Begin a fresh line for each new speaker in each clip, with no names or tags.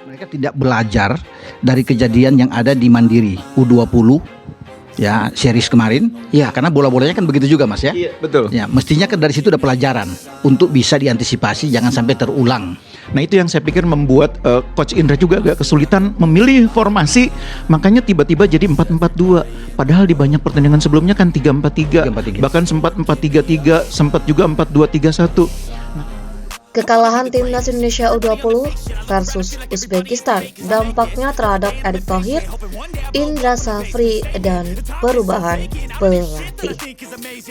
Mereka tidak belajar dari kejadian yang ada di Mandiri U20 ya, series kemarin. Ya, karena bola-bolanya kan begitu juga, Mas ya.
Iya, betul.
Ya, mestinya kan dari situ ada pelajaran untuk bisa diantisipasi jangan sampai terulang.
Nah, itu yang saya pikir membuat Coach Indra juga agak kesulitan memilih formasi, makanya tiba-tiba jadi 4-4-2. Padahal di banyak pertandingan sebelumnya kan 3-4-3,
3-4-3.
bahkan sempat 4-3-3, sempat juga 4-2-3-1.
Kekalahan timnas Indonesia U20 versus Uzbekistan dampaknya terhadap Erick Thohir, Indra Safri, dan perubahan pelatih.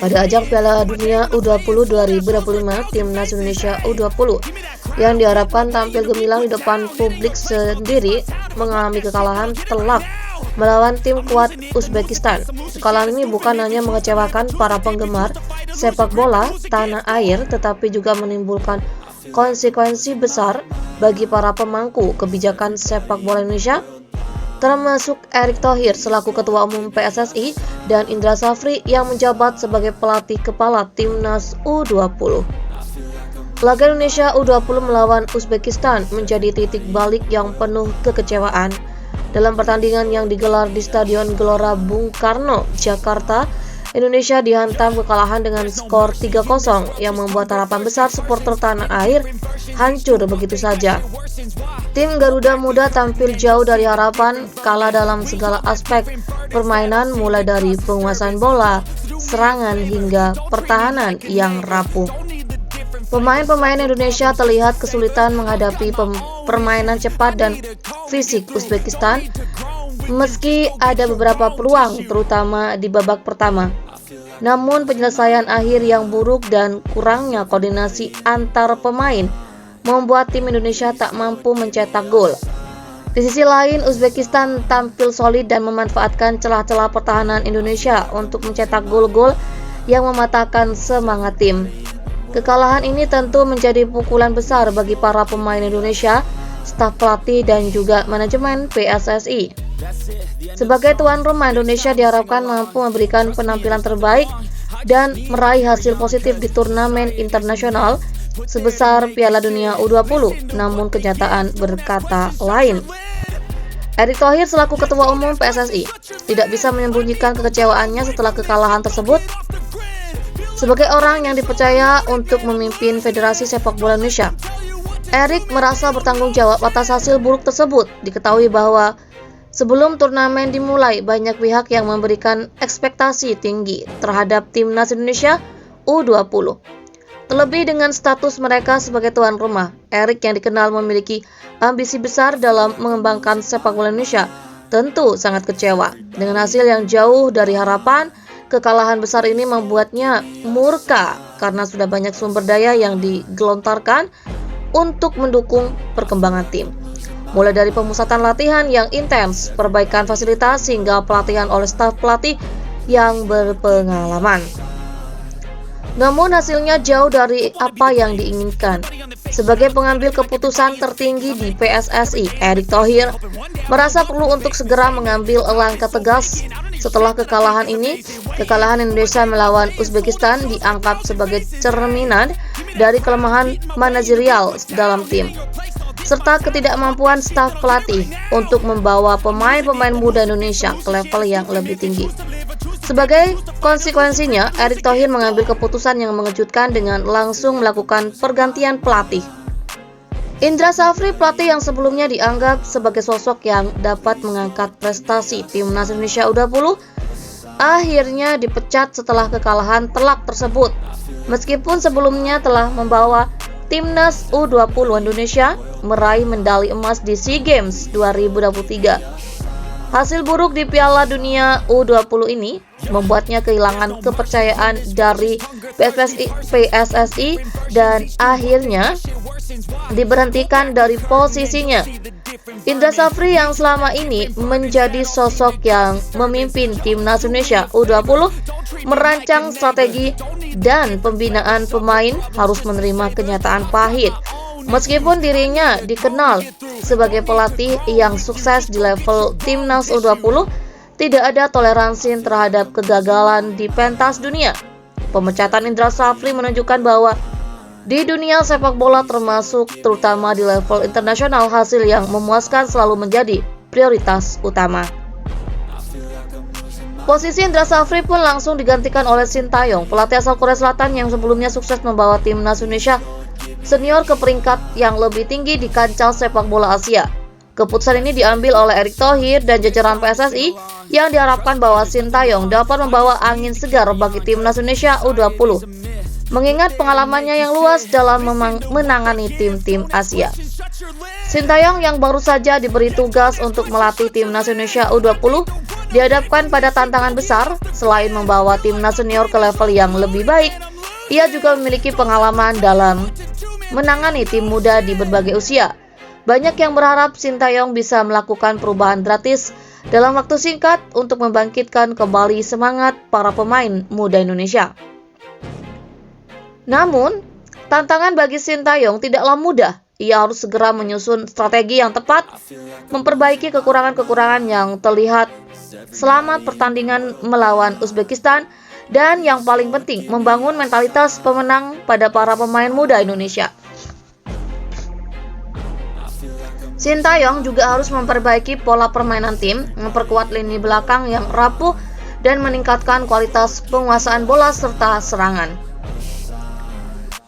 Pada ajang Piala Dunia U20 2025, timnas Indonesia U20 yang diharapkan tampil gemilang di depan publik sendiri mengalami kekalahan telak melawan tim kuat Uzbekistan. Kekalahan ini bukan hanya mengecewakan para penggemar sepak bola tanah air, tetapi juga menimbulkan konsekuensi besar bagi para pemangku kebijakan sepak bola Indonesia, termasuk Erick Thohir selaku Ketua Umum PSSI dan Indra Safri yang menjabat sebagai pelatih kepala timnas U20. Laga Indonesia U20 melawan Uzbekistan menjadi titik balik yang penuh kekecewaan. Dalam pertandingan yang digelar di Stadion Gelora Bung Karno, Jakarta, Indonesia dihantam kekalahan dengan skor 3-0 yang membuat harapan besar supporter tanah air hancur begitu saja. Tim Garuda Muda tampil jauh dari harapan, kalah dalam segala aspek permainan mulai dari penguasaan bola, serangan hingga pertahanan yang rapuh. Pemain-pemain Indonesia terlihat kesulitan menghadapi permainan cepat dan fisik Uzbekistan meski ada beberapa peluang terutama di babak pertama. Namun penyelesaian akhir yang buruk dan kurangnya koordinasi antar pemain membuat tim Indonesia tak mampu mencetak gol. Di sisi lain, Uzbekistan tampil solid dan memanfaatkan celah-celah pertahanan Indonesia untuk mencetak gol-gol yang mematahkan semangat tim. Kekalahan ini tentu menjadi pukulan besar bagi para pemain Indonesia, staf pelatih dan juga manajemen PSSI. Sebagai tuan rumah, Indonesia diharapkan mampu memberikan penampilan terbaik dan meraih hasil positif di turnamen internasional sebesar Piala Dunia U20. Namun kenyataan berkata lain. Erick Thohir selaku Ketua Umum PSSI tidak bisa menyembunyikan kekecewaannya setelah kekalahan tersebut. Sebagai orang yang dipercaya untuk memimpin Federasi Sepak Bola Indonesia, Erick merasa bertanggung jawab atas hasil buruk tersebut. Diketahui bahwa sebelum turnamen dimulai, banyak pihak yang memberikan ekspektasi tinggi terhadap timnas Indonesia U20. Terlebih dengan status mereka sebagai tuan rumah, Erick yang dikenal memiliki ambisi besar dalam mengembangkan sepak bola Indonesia tentu sangat kecewa. Dengan hasil yang jauh dari harapan, kekalahan besar ini membuatnya murka karena sudah banyak sumber daya yang digelontarkan untuk mendukung perkembangan tim. Mulai dari pemusatan latihan yang intens, perbaikan fasilitas, hingga pelatihan oleh staf pelatih yang berpengalaman. Namun hasilnya jauh dari apa yang diinginkan. Sebagai pengambil keputusan tertinggi di PSSI, Erick Thohir merasa perlu untuk segera mengambil langkah tegas. Setelah kekalahan ini, kekalahan Indonesia melawan Uzbekistan dianggap sebagai cerminan dari kelemahan manajerial dalam tim, serta ketidakmampuan staf pelatih untuk membawa pemain-pemain muda Indonesia ke level yang lebih tinggi. Sebagai konsekuensinya, Erick Thohir mengambil keputusan yang mengejutkan dengan langsung melakukan pergantian pelatih. Indra Safri, pelatih yang sebelumnya dianggap sebagai sosok yang dapat mengangkat prestasi timnas Indonesia U20, akhirnya dipecat setelah kekalahan telak tersebut. Meskipun sebelumnya telah membawa timnas U20 Indonesia meraih medali emas di SEA Games 2023. Hasil buruk di Piala Dunia U20 ini membuatnya kehilangan kepercayaan dari PSSI dan akhirnya diberhentikan dari posisinya. Indra Safri yang selama ini menjadi sosok yang memimpin timnas Indonesia U20 merancang strategi dan pembinaan pemain harus menerima kenyataan pahit. Meskipun dirinya dikenal sebagai pelatih yang sukses di level timnas U20, tidak ada toleransi terhadap kegagalan di pentas dunia. Pemecatan Indra Safri menunjukkan bahwa Di dunia sepak bola terutama di level internasional, hasil yang memuaskan selalu menjadi prioritas utama. Posisi Indra Safri pun langsung digantikan oleh Shin Tae-yong, pelatih asal Korea Selatan yang sebelumnya sukses membawa timnas Indonesia senior ke peringkat yang lebih tinggi di kancah sepak bola Asia. Keputusan ini diambil oleh Erick Thohir dan jajaran PSSI yang diharapkan bahwa Shin Tae-yong dapat membawa angin segar bagi timnas Indonesia U20, mengingat pengalamannya yang luas dalam menangani tim-tim Asia. Shin Tae-yong yang baru saja diberi tugas untuk melatih timnas Indonesia U20 dihadapkan pada tantangan besar. Selain membawa timnas senior ke level yang lebih baik, ia juga memiliki pengalaman dalam menangani tim muda di berbagai usia. Banyak yang berharap Shin Tae-yong bisa melakukan perubahan drastis dalam waktu singkat untuk membangkitkan kembali semangat para pemain muda Indonesia. Namun, tantangan bagi Shin Tae-yong tidaklah mudah. Ia harus segera menyusun strategi yang tepat, memperbaiki kekurangan-kekurangan yang terlihat selama pertandingan melawan Uzbekistan, dan yang paling penting, membangun mentalitas pemenang pada para pemain muda Indonesia. Shin Tae-yong juga harus memperbaiki pola permainan tim, memperkuat lini belakang yang rapuh, dan meningkatkan kualitas penguasaan bola serta serangan.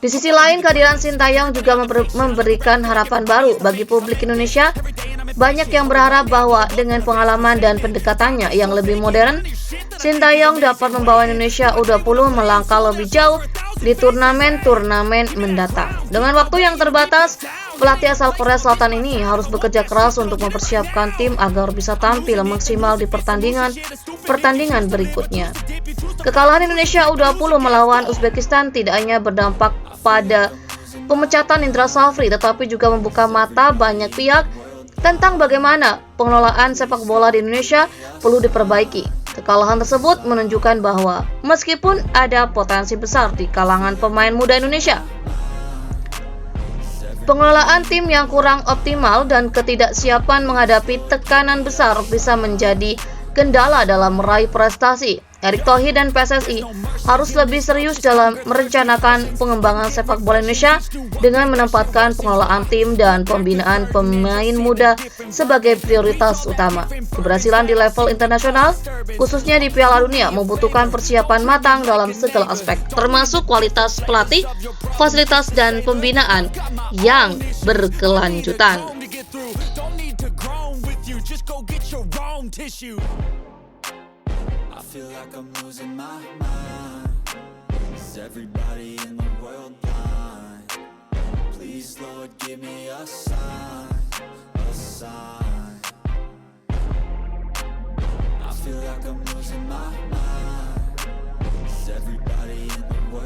Di sisi lain, kehadiran Shin Tae-yong juga memberikan harapan baru bagi publik Indonesia. Banyak yang berharap bahwa dengan pengalaman dan pendekatannya yang lebih modern, Shin Tae-yong dapat membawa Indonesia U20 melangkah lebih jauh di turnamen-turnamen mendatang. Dengan waktu yang terbatas, pelatih asal Korea Selatan ini harus bekerja keras untuk mempersiapkan tim agar bisa tampil maksimal di pertandingan berikutnya. Kekalahan Indonesia U20 melawan Uzbekistan tidak hanya berdampak pada pemecatan Indra Safri, tetapi juga membuka mata banyak pihak tentang bagaimana pengelolaan sepak bola di Indonesia perlu diperbaiki. Kekalahan tersebut menunjukkan bahwa meskipun ada potensi besar di kalangan pemain muda Indonesia, pengelolaan tim yang kurang optimal dan ketidaksiapan menghadapi tekanan besar bisa menjadi kendala dalam meraih prestasi. Erick Thohir dan PSSI harus lebih serius dalam merencanakan pengembangan sepak bola Indonesia dengan menempatkan pengelolaan tim dan pembinaan pemain muda sebagai prioritas utama. Keberhasilan di level internasional, khususnya di Piala Dunia, membutuhkan persiapan matang dalam segala aspek, termasuk kualitas pelatih, fasilitas, dan pembinaan yang berkelanjutan.
I feel like I'm losing my mind. Is everybody in the world blind? Please, Lord, give me a sign, a sign. I feel like I'm losing my mind.